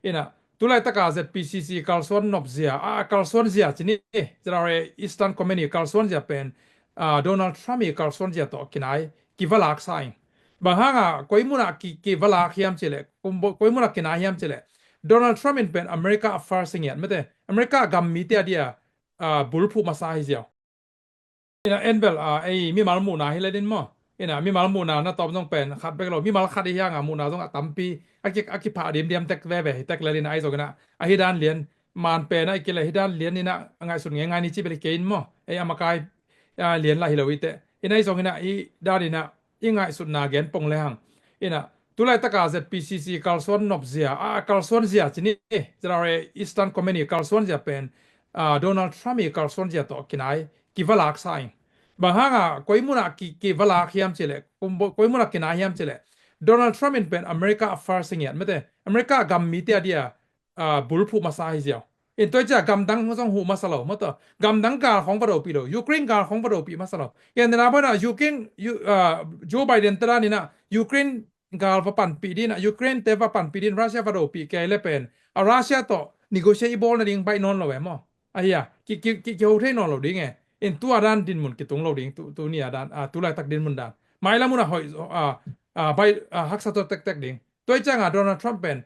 ina tulai taka ZPCC kalson nopzia kalson zia chini jarare Eastern Community kalson zia pen Donald Trump kalson zia to kinai kivalak sai bahanga koimuna kivalak hiam chile koimuna kinai hiam chile Donald Trump pen America First ngiat mete America gam mi te dia bulphu masai zia ina enbel ai mi malmu na hiledin mo ina mi malmu na na top nong pen khat bek lo mi mal khat hianga mu na jong tampi aki pha dim tek ve tek lerina ai zogna a hidan lien man pe na ikile hidan lien ni na ngai sun ngai ni chi bel kein mo ai amakai lien la hilowite ina ai zongina I darina ingai sun na gen pong le hang ina tulai taka ZPCC kalson nopzia kalson zia chini jarare Eastern Community kalson zia pen Donald Trump kalson zia to kinai kivalak sai bahanga koimuna kivalak hiam chile koimuna kinai hiam chile Donald Trump pen America First ngiat mete America gam mi te dia bulphu masai zia in toja gam dang jong hu masalo moto gam dang ka khong pado pi lo Ukraine ka khong pado pi masalo yen na ba Ukraine Joe Biden tra ni na Ukraine gal pa pan pi din Ukraine te pa pan pi din Russia pado pi ke le pen Russia to negotiable na ding bai non lo we mo aya ki ho the non lo ding e in tu adan din mun ki tung lo ding tu ni adan tu la tak din mun dan mai la mun hoi bai hak sa to tek ding toy changa Donald Trump pen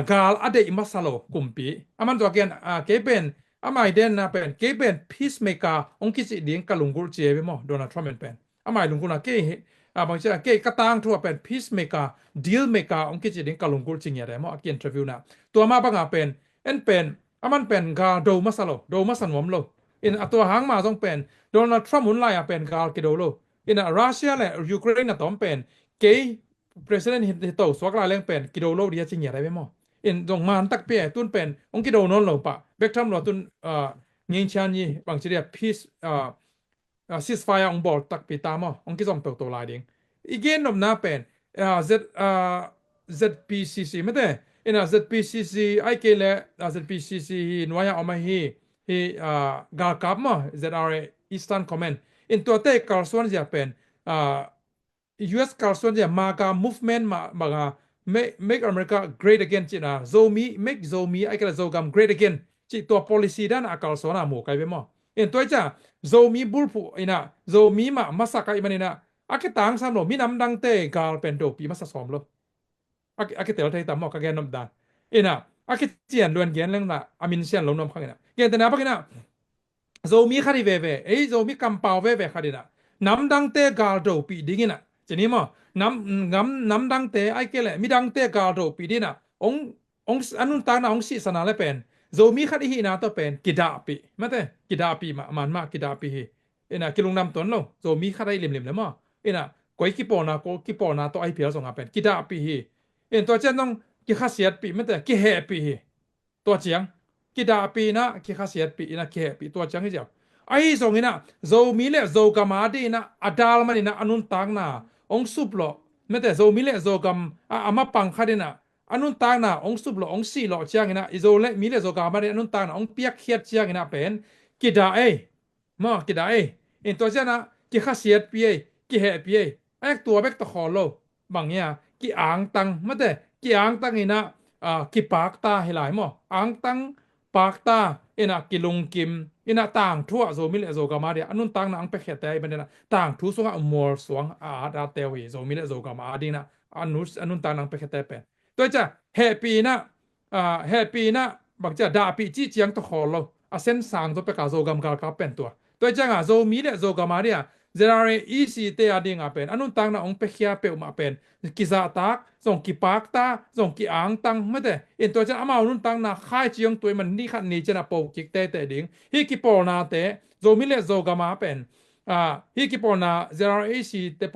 gal ade masalo kumpi aman to again ke pen amai den na pen ke pen peacemaker ongki chi ding kalungul che be mo Donald Trump pen amai lungul na ke bang cha ke katang thua pen peacemaker deal maker ongki chi ding kalungul chi ngia de mo aki interview na to ma banga pen en pen aman pen ga do masan mom lo in atwa hang ma jong pen Donald Trump hun lai pen gal ke do lo in Russia le Ukraine na tom pen ke president hito swak la leng pen kido lo dia chi ngia dai be mo in dong man tak pe tun pen ong kido non lo pa bek tham lo tun ngin chan ni bang chi dia peace ceasefire ong bol tak pi ta mo ong ki jong to la ding again nom na pen ZPCC mate in ZPCC ai ke le ZPCC noya oma hi ga kap mo ZRA Eastern Command in to te kalson ja pen US kalson ja maga movement maga make America great again china zomi make zomi ai kala zogam great again chi to policy dan akalsona mo kai be mo in to cha zomi bulpu ina zomi ma masaka imanina akitang sam lo minam dang te gal pen do pi masa som lo akitel thai tam mo ka gen nom dan ina akitian luen gen leng na amin sian lo nom khangina gen tena pakina zomi khari ve ei zomi kampau ve kharina nam dang te gal do pi dingina chini mo nam dang te ai kele mi dang te gal do pi dina ong anun ta na ong si sana le pen zomi khadi hi na to pen kidapi mate kidapi man ma kidapi hi ina kilung nam ton lo zomi khadai lim le mo ina koi ki po na to ai pia song a pen kidapi hi en to chen nong ki khasiat pi mate ki happy hi to chiang kidapi na ki khasiat pi ina ki happy to chiang hi ja ai song ina zomi le zogama di na adal man ina anun tang na ong suplo mete zomi le zogam ama pang khadina anun tang na ong suplo ong si lo chiang ina izole mi le zogama di anun tang na ong piak khiat chiang ina pen kida mo kida in to jana ki khasiat pi ki he pi ai tua bek to kholo bang ya ki ang tang mate ki ang tang ina ki pak ta hilai mo ang tang pak ta ina kilung kim ina tang thua zomi le zogama di anun tang na ang pe khet tai benena tang thu songa mor swang da tewi zomi le zogama adina anun tang nang pe khet tai pe to cha happy na bakja da pi chi chiang to kholo a sen sang to pe ka zogam gal ka pen to cha nga zomi le zogama dia zerare ec te adinga pen anun tang na ong pe khia pe ma pen kiza tak song ki pak ta song ki ang tang mate in to cha ama anun tang na khai chiang toi man ni khat ni chana po kik te ding hi ki pol na te zomi le zogama pen hi ki pol na zerare ec te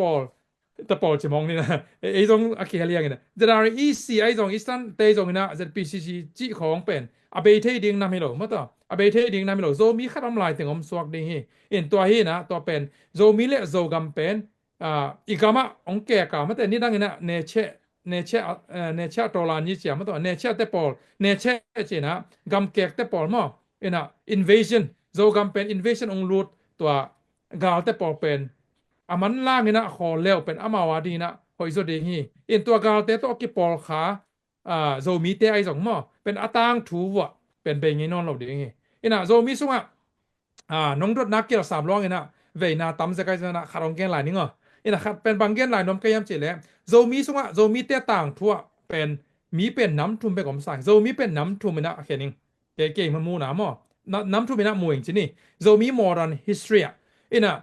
pol chimong ni na ei jong akhialiang ina zerare ec ai jong istan te jong ina ZPCC chi khong pen abe the ding na mi lo mato abe the ding na mi lo zomi khatam lai tengom swak ding hi in to hi na to pen zomi le zogam pen igama ong ke ka mate ni dang ina ne che to la ni chia mato ne che te pol ne che china gam kek te pol mo ina invasion zogam pen invasion ong lut to gal te pol pen aman lang ina khol leo pen amawadi na hoi zo ding hi in to gal te to ki pol kha โซมีเตไอสองหม้อเป็นอาตางถูวะเป็นเบงไงนอนเราเดียงอินะโซมีสุงน้องรถนักเกี่ยว3ล้อไงนะเวนาตำจะกันนะคารองเกนหลายนึงอินะเป็นบางเกนหลายน้ำก็ยังเจแล้วโซมีสุงโซมีเตต่างทั่วเป็นมีเป็นน้ำทุ่มไปก่อมสายโซมีเป็นน้ำทุ่มนะแค่นี้เก่งมันมูนะหม้อน้ำทุ่มนะมูเองจินี่โซมี modern history อินะ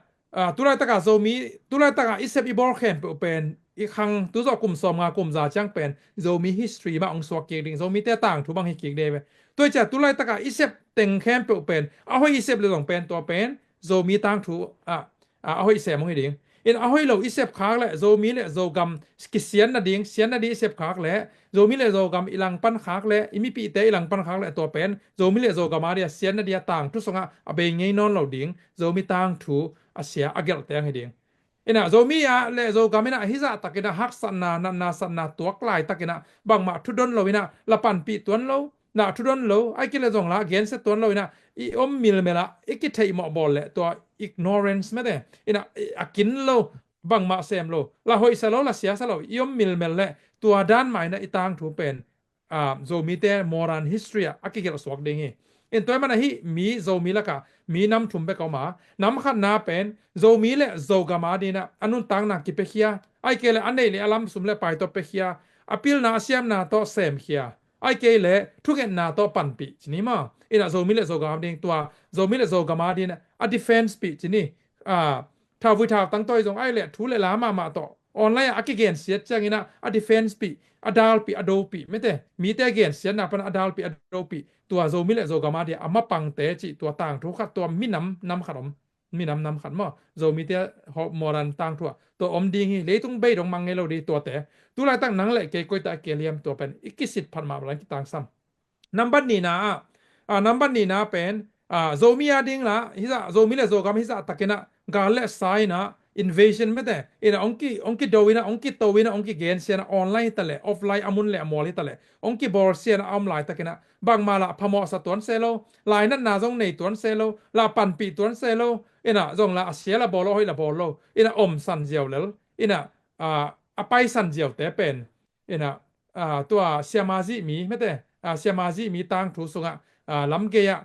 ตุลาตะกะโซมีตุลาตะกะอิเซบอีบอลเคนเป็นอีกครั้งตุจอกลุ่มสมงากลุ่มซาจังเป็นโซมี history มาองสวกเก่งโซมีแต่ต่างทุบางให้เก่งเดไปตัวจะตุลาตะกะอิเซบเต็งแคนเป็นเอาให้อิเซบเลยต้องเป็นตัวเป็นโซมีต่างทุเอาให้อิเซบมองให้ดิงอินเอาให้เราอิเซบคากและโซมีและโซกัมกิเซียนนะดิงเซียนนะดิอิเซบคากและโซมีและโซกัมอีหลังปันคากและอิมีปีเตอีหลังปันคากและตัวเป็นโซมีและโซกัมมาเดียเซียนนะดิต่างทุสงะอเบงไงนอนเราดิงโซมีต่างทุasia agel teng heding ina zomia le zo gamina hiza takina hak sanna nanna sanna tuak lai takina bangma thudon loina lapan pi tuan lo na thudon lo ai kile jong la again se tuan loina I mil mela ikithei mo bol le to ignorance me de ina akin lo bangma sem lo la hoi sa lo la sia sa lo mil mel le tua dan mai na itang thu pen zomite moran history akigel swak ding in toy mana hi mi zomi laka mi nam thum be ka ma nam khat na pen zomi le zogama dina anun tang na ki pe khia ai ke le anei le alam sum le pai to pe khia apil na siam na to sem khia ai ke le thugen na to pan pi chini ma ina zomi le zogama ding tua zomi le zogama dina a defense pi chini tha vu tha tang toy jong ai le thu le la ma to online against siat changina a defense pi adal pi adopi mete mi te against siat na pan adal pi adopiตัวโซมิเลโซกามาเดียอามาปังเตจิตัวต่างทุกขัดตัวมีน้ำขนมมีน้ำขันมอโซมิเตมอรันต่างทั่วตัวอมดีฮีเลยต้องเบยดงมังเงเราดีตัวแต่ตัวไรตั้งนังเลยเกยกอยตาเกเลียมตัวเป็นอิกิสิทธิ์พันมาอะไรต่างซ้ำนัมบันนีนานัมบันนีนาเป็นโซมิอาดิงละฮิซาโซมิเลโซกามฮิซาตะเกนะกาเลไซนะinvasion mete ina onki dowina onki towina onki gen siana online tale offline amun le amoli tale onki bor siana amlai takena bangmala phamo sa ton selo lainan na jong nei ton selo la pan pi ton selo ina jong la asiala bolo hoi la bolo ina san jiao lel ina apai san jiao te pen ina tua siamaji mi mete siamaji mi tang thu sunga lamge ya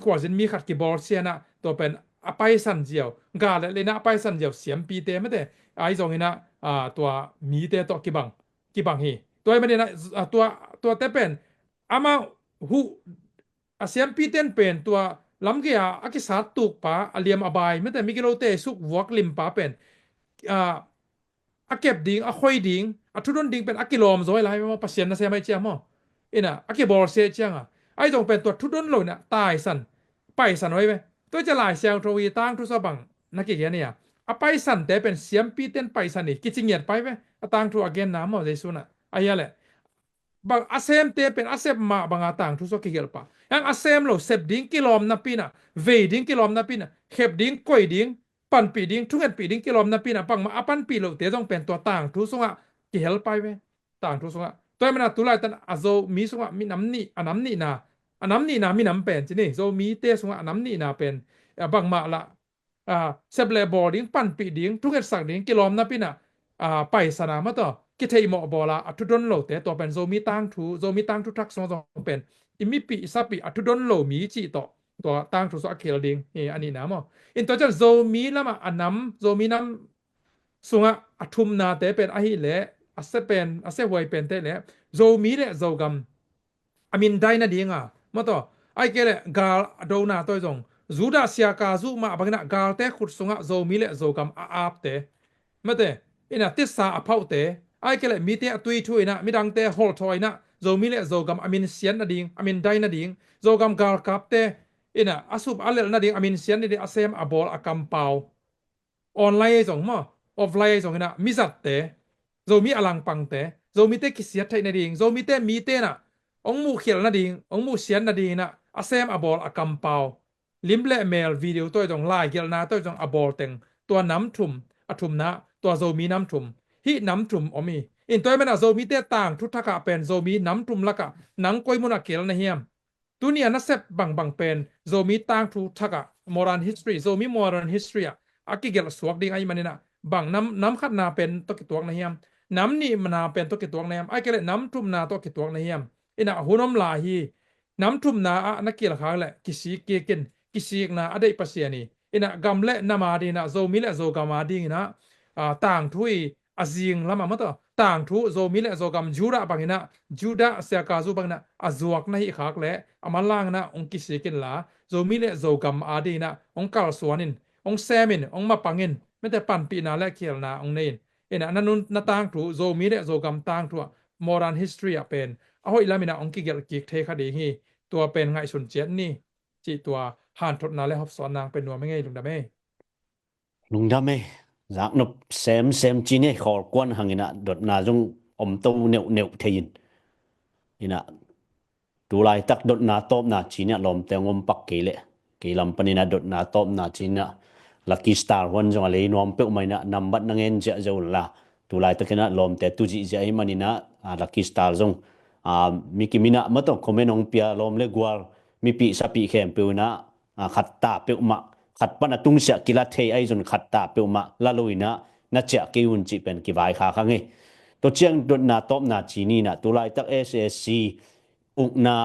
kwajin mi khat ki bor siana to pen apai san jiao ga le na apai san jiao siam pi te mate ai jong ina tua mi te to ki bang hi toy mane na tua te pen ama hu asiam pi ten pen tua lamge ya akisat tuk pa aliam abai mate migilo te suk wak lim pa pen akep ding a khoi ding athudon ding pen akilom zoi lai ma pasien na se mai chia mo ina akibor se chianga ai jong pen tua thudon lo na tai san pai san oi veตัวจะหลายเสียงโทวีตั้งทุสบังนักเกียรเนี่ยอไปสันแต่เป็นเสียมปีเต้นไปสันนี่กิจเงียดไปไหมตั้งทุอเกนน้ำหมดเลยสุนะอายะแหละบางอาเซมเตเป็นอาเซมมาบางตั้งทุสกิเกลปะยังอาเซมเราเซบดิ้งกิโลมนับปีน่ะเวดิ้งกิโลมนับปีน่ะเข็บดิ้งก้อยดิ้งปั่นปีดิ้งทุกเงินปีดิ้งกิโลมนับปีน่ะปังมาปั่นปีเราเตต้องเป็นตัวตั้งทุสงะกิเฮลไปไหมตั้งทุสงะตัวมันตุลาตันอาโซมีสงะมีน้ำนี่น้ำนี่นะน้ำนี่นะมีน้ำเป็นจีนี่โซมีเตสงะน้ำนี่นะเป็นบางมาละเซบเลบอร์ดิ้งปั่นปีดิ้งทุกเงินสักดิ้งกิโลมนับปีน่ะไปสนามมาต่อกิเทยหมอบอลาอัทุดนโลแต่ตัวเป็นโซมีตั้งทุทักสองเป็นอิมิปีซับปีอัทุดนโลมีจีต่อตัวตั้งทุสอเคลดิงอันนี้นะมออินตัวจะโซมีละมาอันน้ำโซมีน้ำสุงะอัทุมนาแต่เป็นอะฮิเลอัเซเป็นอัเซหวยเป็นแต่เลโซมีเลโซกัมอามินได้นะดิงมาต่อไอเกเลกาโดนาตัวจงจูดาเซียกาจูมาบังนะกาลแต่ขุดสุงะโซมีเลโซกัมอาบเตมาเตอินะติสาอภาวเตไอเกลมีเตตุยทุยนะมีดังเตฮอลทอยนะโซมิเลโซกัมอามินเซียนนะดิงอามินไดนะดิงโซกัมกาลกับเตอินะอสุบอัลเลนะดิงอามินเซียนนี่ดิอาเซมอบอลอกัมปาวออนไลน์จงมอออฟไลน์จงนะมิซัตเตโซมีอลังปังเตโซมีเตกิเสียไทนะดิงโซมีเตมีเตนะองมูเขียลนะดิงองมูเซียนนะดิงนะอาเซมอบอลอกัมปาวลิมเลเมลวิดีโอตัวจงไลน์เกลนาตัวจงอบอลเต็งตัวน้ำทุมอทุมนะตัวโซมีน้ำทุมฮิน้ำทุมอมีอินตัวมันโซมีเตต่างทุทธะเป็นโซมีน้ำทุมละกะหนังกวยมุนเกลนะเฮียมตุเนียนะเซบบังเป็นโซมีต่างทุทธะmodern history โซมี modern history อากิเกลสวกดิงไอมันนี่นะบังน้ำขัดนาเป็นตกิตวกนะเฮียม น้ำนี่มันเป็นตัวกิตวงในไอ้ก็เลยน้ำทุ่มนาตัวกิตวงในยามอินะหุนมลาฮีน้ำทุ่มนานักกีฬาเขาแหละกิสีเกกินกิสีกนาอได้ปัสยานีอินะกำเละนามาดีนะโซมิเละโซกามาดีนะต่างทุยอาซิงละมามาต่อต่างทุโซมิเละโซกามจูระบางนะจูดาเสียกาซูบางนะอจวกนะฮิขากแหละอามาล่างนะองกิสีกินละโซมิเละโซกามอาดีนะองกาลสวนินองแซมินองมาปังอินไม่แต่ปันปีนาและเคียลนาองเนนนันนุนนาตางทุโซมิเละโซกามตางทุmodern history เป็นเอาอีลามินาองกิเกลกิกเทคดีฮีตัวเป็นไงสุนเจียนนี่จีตัวหานทดนาและฮอบสอนนางเป็นนัวไม่ไงลุงดาเมgiác nộp xem chi này khó quan hàng ina đột na dung tu neu thein ina tu lai tak đột na top na chi na lom teng pak ke lam panina đột na top na chi na lucky star one jong ale nom pe mai na number na ngen ja zo la tu lai tak na lom te tu ji ja manina lucky star jong mi kimina mato comment ong pia lom le gwal mi pi sapi khem pe na khatta pe maขัดปนตุงเสียกิลาเทไอจนขัดตาเปียวมาละลุยนะนัดเจากิวุนจีเป็นกิวายขาข้างเงตัวเชียงดนนาตบนาจีนี่นะตัวไล่ตัก SSC อุกนา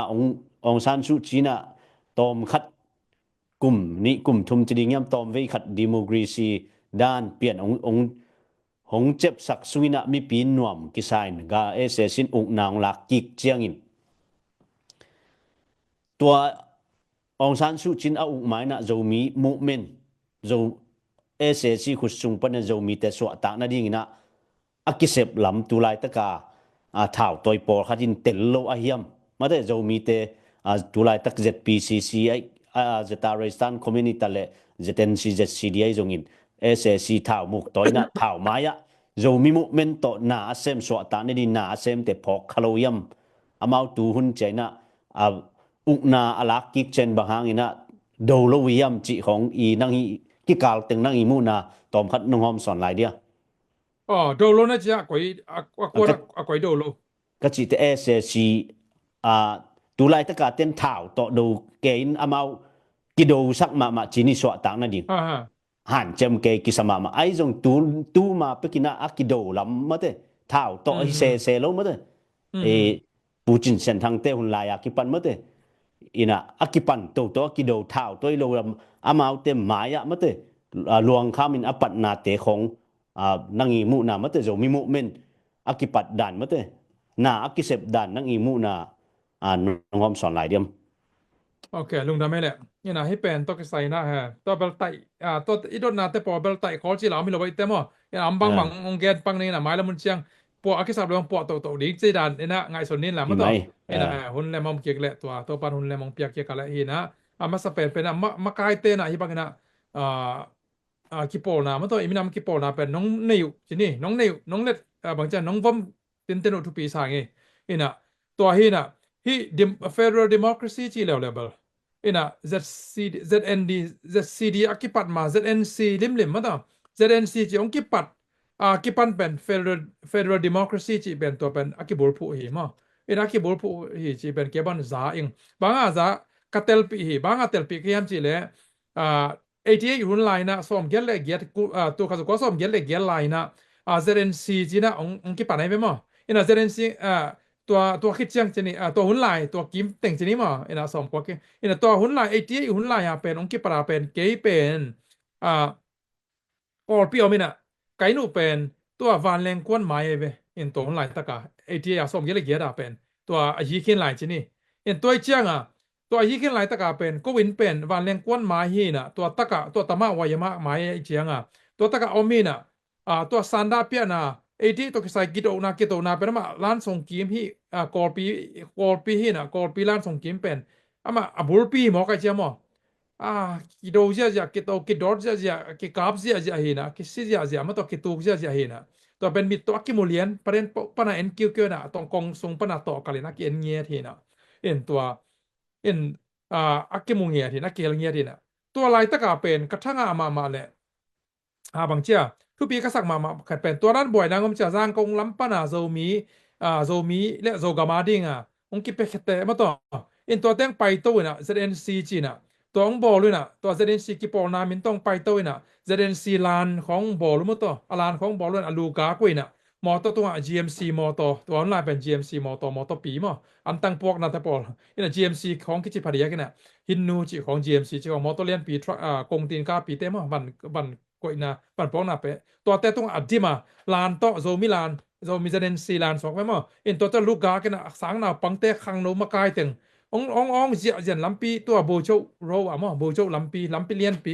องซานสุจีนะตอมขัดกลุ่มนี้กลุ่มทุมจริงย่ำตอมไว้ขัดดิโมกรีซีด้านเปลี่ยนองเจ็บสักสุวินะมีปีนวมกิไซน์กา SSC อุกนาองหลักกิกเจียงอินตัวAung San Suu Kyi au mai na zomi movement zo SSC khusung pan zomi te so ta na ding na akisep lam tulai taka thau toy por khatin tello ahiam ma te zomi te tulai tak ZPCC Zetaristan community le ZNC ZCDI zongin SSC thau muk toy na thau maya zomi movement to na asem so ta na din na asem te phok khaloyam amau tu hun chainaอุกนาอลักกิกเชนบางหางอินะดูโลวิยมจิของอีนังอีกิกาลตึงนังอีมูนาตอมคัดนงหอมสอนหลายเดียดูโลนะจ๊ะก๋วยดูโลก็จิตเอเซซีดูไลตะกาเต้นถ่าวต่อดูเกนอามากิโดสักมาจินิสวะต่างนั่นดิหันเจมเกกิสมาไอจงตูมาไปกินอากิโดลำมาเตถ่าวต่อเซโลมาเตปูจินเซนทางเตหุนลายอากิปันมาเตina akipan to kido thau toi lo amau te maya mate luang khamin apat na te khong nangi mu na mate zo mi mu men akipat dan mate na akisep dan nangi mu na ngom son lai diam okay ลุงดาไม่แหละนี่นะให้เป็นตัวกใส่นะฮะตัวเบลไตตัวอีดนาแต่ปอเบลไตขอจิลามีเราไปเต็มอ่ะอัมบังองแกนปังนี่นะหมายละมุนเชียงปออากิสับเรื่องปอโตดีใจดันนะไงส่วนนี้แหละมันต่อนะหุ่นเลมองเกียกแหละตัวปันหุ่นเลมองเปียกเกียกกันแหละฮีนะมาสเปนเป็นมากายเตนะฮีบังนะกิโปนะมันต่ออีมินามกิโปนะเป็นน้องเนวจินี่น้องเนวน้องเล็ดบางจันน้องวอมเต็นทุปีสางไงนะตัวฮีนะฮีFederal Democracy จีเลเวลนะ ZCD อากิปัดมา ZNC ลิมมันต่อ ZNC จีองกิปัดกิปันเป็น Federal Democracy จีเป็นตัวเป็นอากิบุลผู้หีมาอากิบุลผู้หีจีเป็นเก็บันซาเองบางอาซากะเตลปีหีบางอาเตลปีกยามจีเลย88รุ่นไลน์นะสอมเกลเลเกียตัวข้าสุกสอมเกลเลเกียไลน์นะZNC จีนะองกิปันไหนไปมั้งZNC ตัวคิดจังจีนี่ตัวหุ่นไลน์ตัวกิมเต็งจีนี่มั้งสอมกว่าตัวหุ่นไลน์88หุ่นไลน์เป็นองกิปราเป็นเกย์เป็นกอลปีอมินะไกนูเป็นตัววานแรงกวนหมายไปตัวหุ่นไลน์ตะกะ88สอมเกลเลเกียเป็นตัวยีคินไลน์จีนี่ตัวเจียงตัวยีคินไลน์ตะกะเป็นก็วินเป็นวานแรงกวนหมายฮีนะตัวตะกะตัวตะมะวายมะหมายเจียงตัวตะกะอมินะตัวซันดาเปียนะตัวกิไซกิโตนาเป็นมาล้านส่งกิมฮีกอลปีฮีนะกอลปีล้านส่งกิมเป็นมาบุลปีหมอกะเจียมกิโดเจียกิโตกิดอร์เจียกิกาบเจียฮีนะกิซิเจียมาตัวกิตูเจียฮีนะตัวเป็นมิตัวกิโมเลียนประเด็นปนะเอ็นคิวนะต้องกองส่งปนะต่อกันเลยนะกิเอ็นเงียทีนะตัวอักกิโมเงียทีนะเกลเงียทีนะตัวลายตะกะเป็นกระทั่งมาแหละบางเจียทุกปีก็สักมาขัดเป็นตัวนั้นบ่อยนะผมจะสร้างกงล้ำปนาโซมีและโซกามาดิ้งองกิเปกเตมาต่อตัวแตงไปตัวน่ะ ZNC จีน่ะตัวของบอลด้วยน่ะตัว ZNC กิปอนามินต้องไปตัวน่ะ ZNC ลานของบอลมาต่อลานของบอลด้วยลูกากวยน่ะ มอตตัว GMC มอตตัวออนไลน์เป็น GMC มอตปีมออันตั้งพวกนาตะปอลนี่ GMC ของกิจพาริยะกันน่ะหินนูจิของ GMC จิของมอตเลียนปีกงตีนกาปีเตมอบันกอยนาบันปองนาเปตัวแต่ต้องอัดดิมาลานโตโซมิลานโซมิซาเดนซีลานสองไว้มออินตัวจะลูกกากันน่ะสังนาปังเตคังโนมากายตึงองเจียนลำปีตัวโบโจโรอะมอโบโจลำปีเลียนปี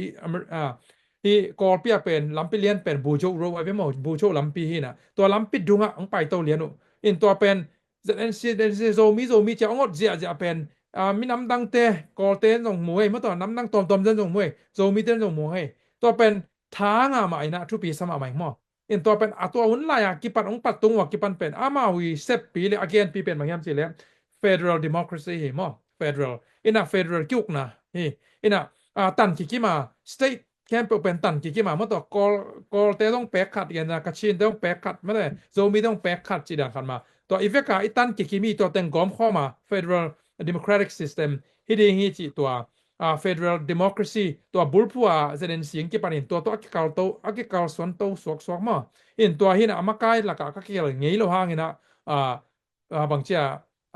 ที่กอลเปียเป็นลำปีเลียนเป็นบูโจโรไว้เป็นหมดบูโจลำปีน่ะตัวลำปีดุงอ่ะองไปโตเลียนอินตัวเป็นโซมีจะองดเจียเป็นมีน้ำดังเตกอลเตนส่งมวยเมื่อตอนน้ำดังตอมเตนส่งมวยโซมีเตนส่งมวยตัวเป็นทางอ่ะมาไอ้นะทุกปีสมัยใหม่หมออินตัวเป็นตัวหุ่นลายกิปันองปัดตุงว่ากิปันเป็นมาวีเซปปีเลยagainปีเป็นบางอย่างสิแล้ว Federal Democracy หมอ Federal อินะ Federal กิกนะอินะตันกิมา State แคมป์เป็นตันกิมาเมื่อต่อกอลเตต้องแปกขัดกันนะกะชินต้องแปกขัดไม่ได้โซมีต้องแปกขัดจิดังขันมาตัวอีเฟกาอีตันกิมีตัวแต่งกอมเข้ามา Federal Democratic System ฮิดีฮิจิตัวFederal Democracy ตัวบุลพัวเซเดนเสียงกิปันตัวอักกาลสวนโตสวกมาอินตัวหินะอามากายละกะกะเกี่ยวงี้โลหางนะบางเจ้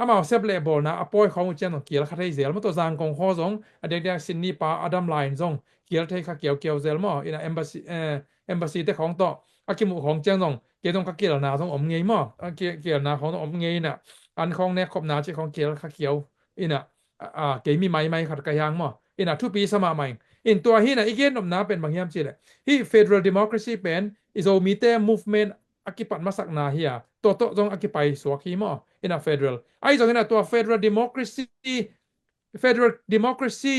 ามาเซบเลบอลนะอปอยของเจนเกี่ยวคัทให้เซลมตัวจางกงข้อซงเด็กๆซินนี่ปาอดัมไลน์ซงเกี่ยวไทยเกี่ยวเซลมอินะเอมบาซีแต่ของต่ออากิมุของเจนซงเกี่ยวต้องเกี่ยวนาซงอมเงยมอเกี่ยวนาของอมเงยน่ะอันของเนี่ยขบนาจิของเกี่ยวอินะเกี่ยวมีไม้ขัดกะยางมออินะทุกปีสมาใหม่อินตัวหินะอีเกนอมนาเป็นบางยามจิแหละที่ Federal Democracy เป็นอิโซมีเต movement อากิปัดมาสักนาเฮียตัวจงอากิไปสวกีมออินะ Federal ไอ้จงอินะตัว Federal Democracy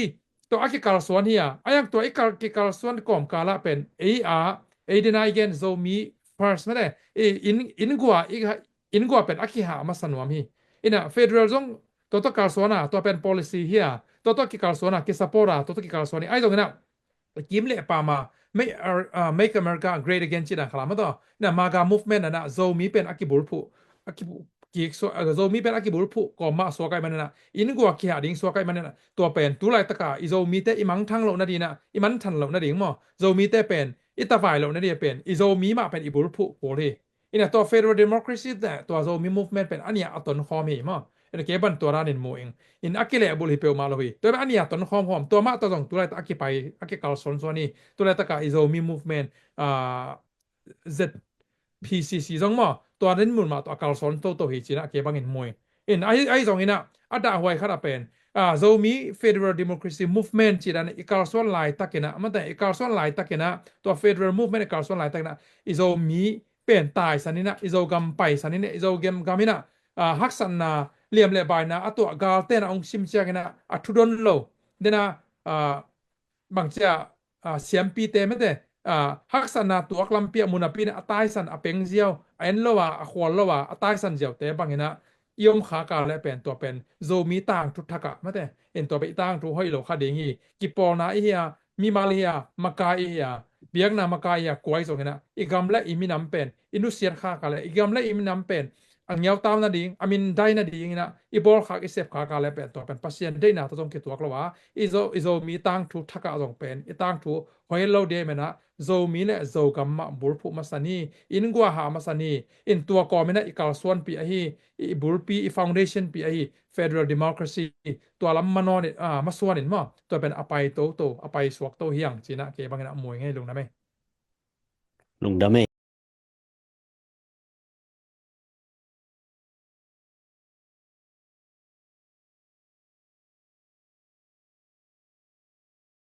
ตัวอากิกาลสวนเฮียไอ้ยังตัวอากิกาลสวนก่อมกาละเป็น AR อีเกนโซมี first ไม่ได้อินกัวเป็นอากิหามาสนวมฮีอินะ Federal จงตัวกาลสวนตัวเป็น policy เฮียตัวกิกาลสวนกิ support ตัวกิกาลสวนไอ้จงอินะกิมเลปามาMake America Great Again จิดังคลามต่อนะมากา movement นะโซมีเป็นอากิบุลพุกิกโซมีเป็นอากิบุลพุก็มาสวกายมันนะอินกัวกิหาดิงสวกายมันนะตัวเป็นตุไลตะกาอิโซมีเตอิมังทังโลนะดีนะอิมันทันโลนะดิงมอโซมีเตเป็นอิตาไฟโลนะดีเป็นอิโซมีมาเป็นอิบุลพุโหเลอินะตัว Federal Democracy แต่ตัวโซมี movement เป็นอันนี้อัตนคอมมออินะเก็บันตัวรานินโมเองอินอักกิเลบุลฮิเปลมาโลฮีตัวอันนี้อัตนคอมตัวมาตัวตุไลตะอักกิไปอักกิกาลสอนส่วนนี้ตุไลตะกาอิโซมี movement ZPCC จงมอตัวนั้นมุนมาตัวกาลสอนโตหิจินะเก็บังอินมวยอินไอ้จงอินะอัดดาหวยคาราเป็นโซมี Federal Democracy Movement จิดันอีกาลสอนหลายตะกินะมันแต่อีกาลสอนหลายตะกินะตัว Federal Movement อีกาลสอนหลายตะกินะอิโซมีเป็นตายสันนี่นะอิโซกัมไปสันนี่นะอิโซเกมกามินะฮักสันนาเลียมเลบายนะตัวกาลเตนะองชิมเชียกินะอัทุดนโลเดนะบางเจ้าเสียมปีเตไม่ได้ฮักสันนาตัวกลัมเปียมุนาปีนะตายสันอเปงเจียวเอ็นโลวาขวลโลวาตายสันเจียวแต่บางนะยมขากาและเป็นตัวเป็นโซมีต่างทุทกะไม่ได้เอ็นตัวไปต่างทุห้อยโลคาเดงีกิปอนาอีเฮียมีมาเลียมากาอีเฮียเบียกนามากาอีเฮียกวยส่งนะอีกำและอีมีน้ำเป็นอินุเซียนขากาและอีกำและอีมีน้ำเป็นอันเงาตามนาดิงอามินได้นาดิงนะอีบอลขากอีเซฟขากาและเป็นตัวเป็นพัศยันได้นะตัวต้องเกิดตัวกลัวอีโซมีต่างทุทกะส่งเป็นอีต่างทุห้อยโลเดมนะโซมีและโซกัมมาบุลพุมาสนีอินกัวหามาสนีอินตัวกอมินะอีกาลส่วนปีอะฮีอีบุลปีอีฟาวเดชั่นปีอะฮี Federal Democracy ตัวลำมานอนมาส่วนนี่มั้งตัวเป็นอภัยโตอภัยสวกโตเฮียงจีนะเก็บางนะมวยให้ลงนะมั้ยลุงดะเม